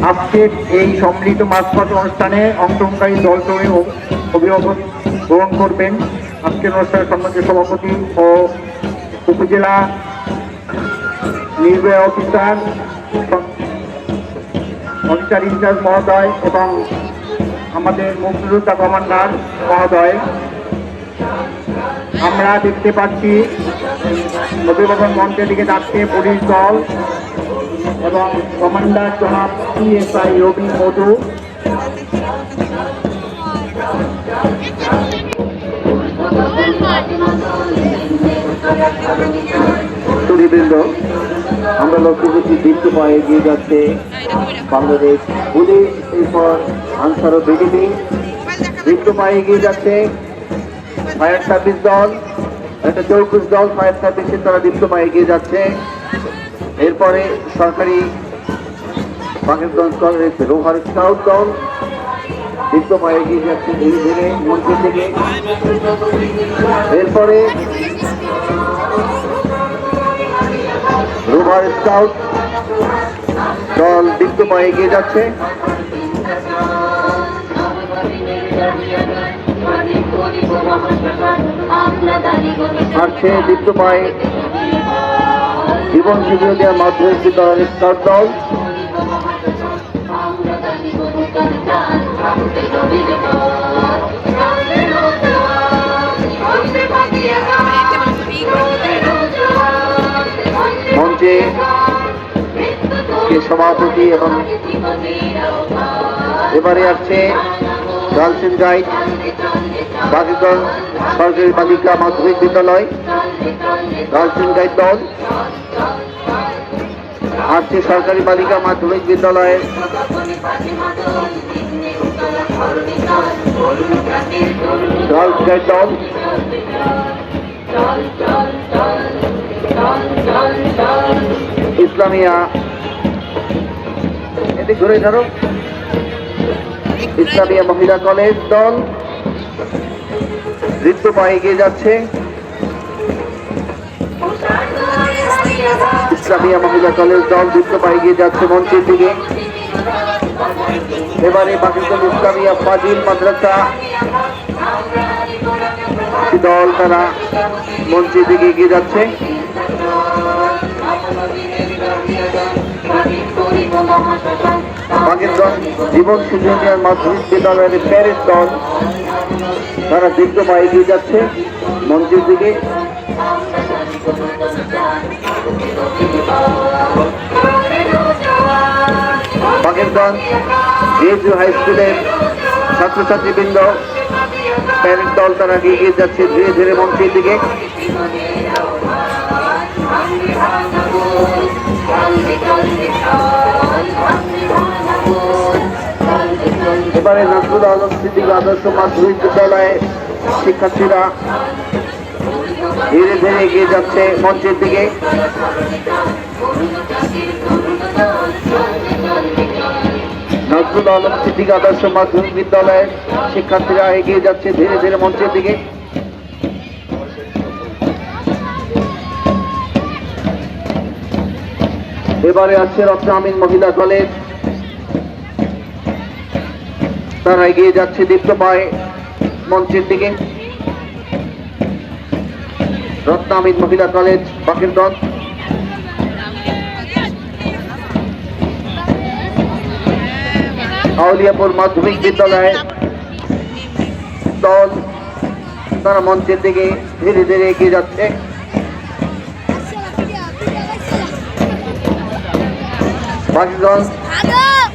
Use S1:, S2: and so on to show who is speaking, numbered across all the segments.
S1: আজকের এই সম্মিলিত মাঝপথ অনুষ্ঠানে অংশগ্রহণকারী দলসমূহে অভিভাবক গ্রহণ করবেন। আজকের অনুষ্ঠানের সম্মানিত সভাপতি ও উপজেলা নির্বাহী অফিসার ইনচার্জ মহোদয় এবং আমাদের মুক্তিযোদ্ধা কমান্ডার মহোদয়। আমরা দেখতে পাচ্ছি অভিভাবক মঞ্চের দিকে যাচ্ছে পুলিশ দল এবং কমান্ডার জনাব PSI রবি মধু। সুধীবৃন্দ, আমরা লক্ষ্য করছি দীপ্ত পায়ে এগিয়ে যাচ্ছে বাংলাদেশ পুলিশ, এরপর আনসার ও বিজিবি। দীপ্ত পায়ে এগিয়ে যাচ্ছে ফায়ার সার্ভিস দল, একটা চৌকুশ দল ফায়ার সার্ভিসের তারা দীপ্ত পায়ে এগিয়ে যাচ্ছে। এরপরে সরকারি পাকিস্তান কংগ্রেস রোভার স্কাউট দল দীপ্ত পায়ে এগিয়ে যাচ্ছে ধীরে ধীরে মন্দির থেকে। এরপরে রোভার স্কাউট দল দীপ্ত পায়ে এগিয়ে যাচ্ছে। আসছে দীপ্ত পায়ে জীবন শিবির মাধ্যমিক বিদ্যালয়ের স্কাউট দল। মঞ্চে সভাপতি এবং এবারে আসছে গার্লস এন্ড গাইড পাকিস্তান সরকারি বালিকা মাধ্যমিক বিদ্যালয় গার্লস এন্ড গাইড দল। আসছে সরকারি বালিকা মাধ্যমিক বিদ্যালয়ের গার্লস গাইড দল। ইসলামিয়া এদিক ঘুরে ধরো ইসলামিয়া মহিলা কলেজ দল দীপ্ত পায়ে এগিয়ে যাচ্ছে। ইসলামিয়া মহিলা কলেজ দল দীপ্ত পায়ে এগিয়ে যাচ্ছে মঞ্চের দিকে। এবারে পাকিস্তান ইসলামিয়া ফাজিল মাদ্রাসা দল তারা মঞ্চের দিকে এগিয়ে যাচ্ছে। পাকিস্তান জীবন সিনিয়র মাধ্যমিক বিদ্যালয়ের প্যারিস দল তারা দীপ্ত পায়ে এগিয়ে যাচ্ছে মঞ্চের দিকে। পাকিস্তান জেএসইউ হাই স্কুলের ছাত্রছাত্রীবৃন্দ প্যারেন্ট দল তারা এগিয়ে যাচ্ছে ধীরে ধীরে মঞ্চের দিকে। এবারে নজরুল আলম সিদ্দিক আদর্শ মাধ্যমিক বিদ্যালয়ের শিক্ষার্থীরা ধীরে ধীরে এগিয়ে যাচ্ছে মঞ্চের দিকে। নজরুল আলম সিদ্দিক আদর্শ মাধ্যমিক বিদ্যালয়ের শিক্ষার্থীরা এগিয়ে যাচ্ছে ধীরে ধীরে মঞ্চের দিকে। এবারে আসছে রত্ন আমিন মহিলা কলেজ তারা এগিয়ে যাচ্ছে দীপ্ত পায়ে মঞ্চের দিকে। রত্ন আমিন মহিলা কলেজ পাকিস্তান। আউলিয়াপুর মাধ্যমিক বিদ্যালয়ের দল তারা মঞ্চের দিকে ধীরে ধীরে এগিয়ে যাচ্ছে। পাকিস্তান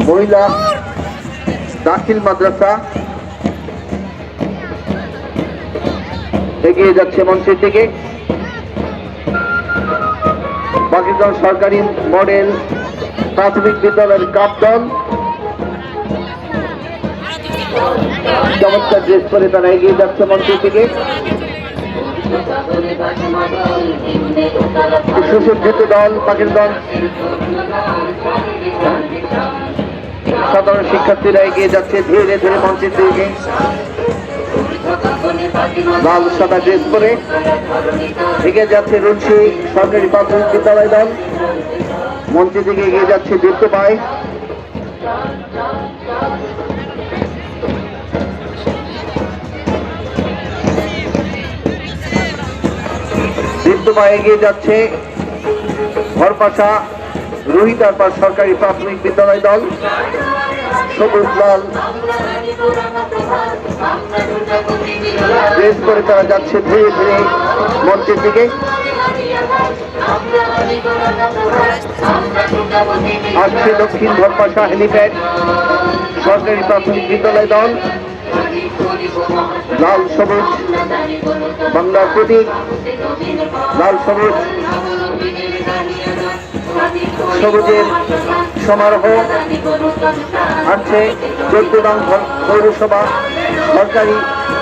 S1: মহিলা দাখিল মাদ্রাসা এগিয়ে যাচ্ছে মঞ্চের দিকে। পাকিস্তান সরকারি মডেল প্রাথমিক বিদ্যালয়ের কাপ দল চমৎকার ড্রেস পরে তারা এগিয়ে যাচ্ছে মঞ্চের দিকে। সুসজ্জিত দল পাকিস্তান সাধারণ শিক্ষার্থীরা এগিয়ে যাচ্ছে ধীরে ধীরে মঞ্চের দিকে। লাল সাদা ড্রেস পরে এগিয়ে যাচ্ছে রুচি সরকারি প্রাথমিক বিদ্যালয় দল। মঞ্চের দিকে এগিয়ে যাচ্ছে দীপ্ত পায় দ্বিতীয় এগিয়ে যাচ্ছে ভরপাশা রোহিতারপাড় সরকারি প্রাথমিক বিদ্যালয় দল। সবুজ লাল রেস করে তারা যাচ্ছে ধীরে ধীরে মঞ্চের দিকে। আসছে দক্ষিণ ভরপাশা হেলিপ্যাড সরকারি প্রাথমিক বিদ্যালয় দল। লাল সবুজ বাংলার প্রতীক, লাল সবুজ সবুজের সমারোহ আসছে ১৪ নং পৌরসভা সরকারি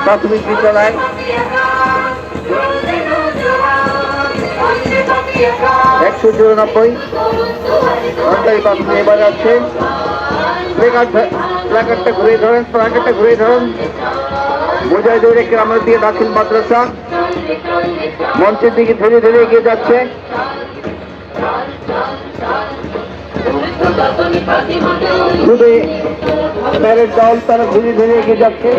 S1: প্রাথমিক বিদ্যালয়। একশো ৯৪ সরকারি প্রাথমিক এবার যাচ্ছে। প্ল্যাকার্ডটা ঘুরে ধরেন, প্ল্যাকার্ডটা ঘুরে ধরেন। বোঝাই দৌড়ে গ্রামের দিয়ে দাখিল মাদ্রাসা মঞ্চের দিকে ধীরে ধীরে এগিয়ে যাচ্ছে। প্যারেড দল তারা ধীরে ধীরে এগিয়ে যাচ্ছে।